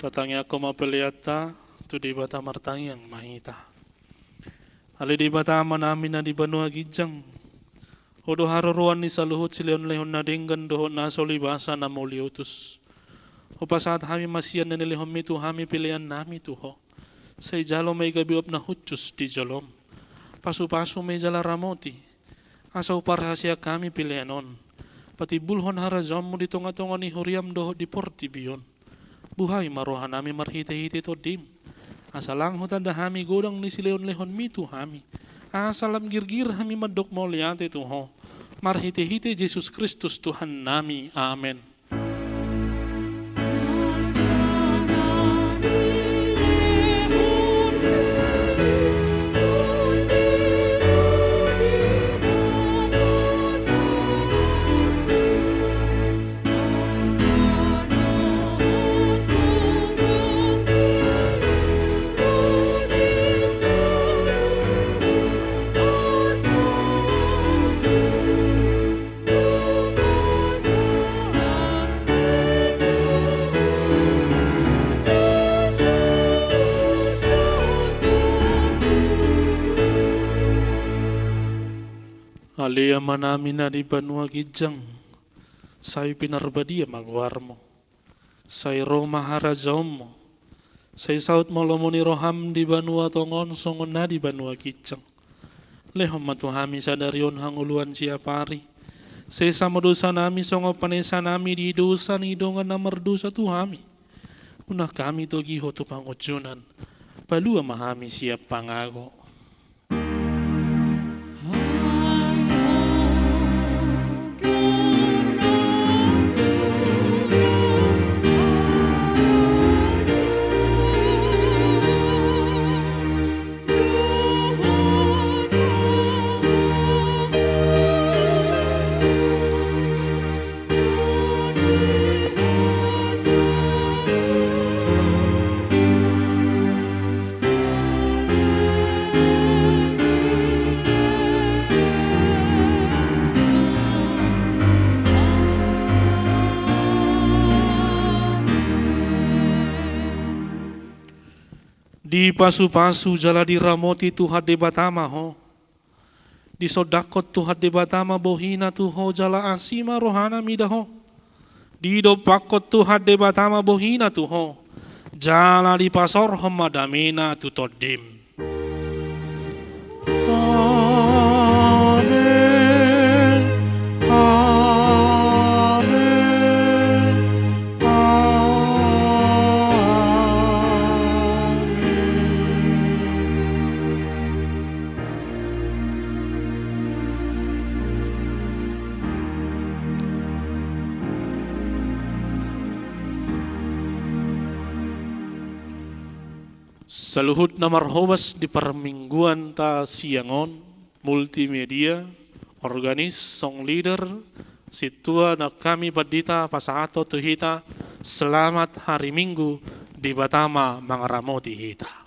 Tatangnya aku mapeliata tu di bata martayang mahita. Ali di bata namin na di banua gijang. Odo haruruan ni saluhut silion lehon na dinggan dohon na solibasa na muliutus. O pasaat kami masiyan na nilihom mitu kami pilihan nami tuho. Sa ijalo may gabiop na hutsus di jalom. Pasu-pasu may jala ramoti. Asa uparhasya kami pilihanon. Pati bulhon harazom mo dito nga tongo ni huriam doho di portibion. Buhay marohan nami marhite-hite to dim. Asalang hutanda hami godang ni sileon lehon mitu hami. Asalam girgir hami madok mo liate tuho. Marhite-hite Jesus Kristus Tuhan nami. Amen. Alia manamin na di banua gijang, say pinarbadia magwarmo, say Roma harazom mo, say saut molomo ni roham di banua tongon songon na di banua gijang. Lehom matuhami sadarion hanguluan siapari, say samadusa nami songo panesa nami di dosa ni dongan na merdusa tuhami. Unah kami to giho tu pangujunan, palua mahami siap pangago. Di pasu-pasu jala di ramoti Tuhan de batama ho. Di sodakot Tuhan de batama bohina tuho jala asima rohana midaho. Di do pakot Tuhan de batama bohina tuho. Jala di pasor homadamina tutodim. Amen. Amen. Saluhut na marhobas di permingguan ta siangon, multimedia, organis, song leader, situa na kami badita pasato tuhita, selamat hari Minggu di Batama Mangaramoti hita.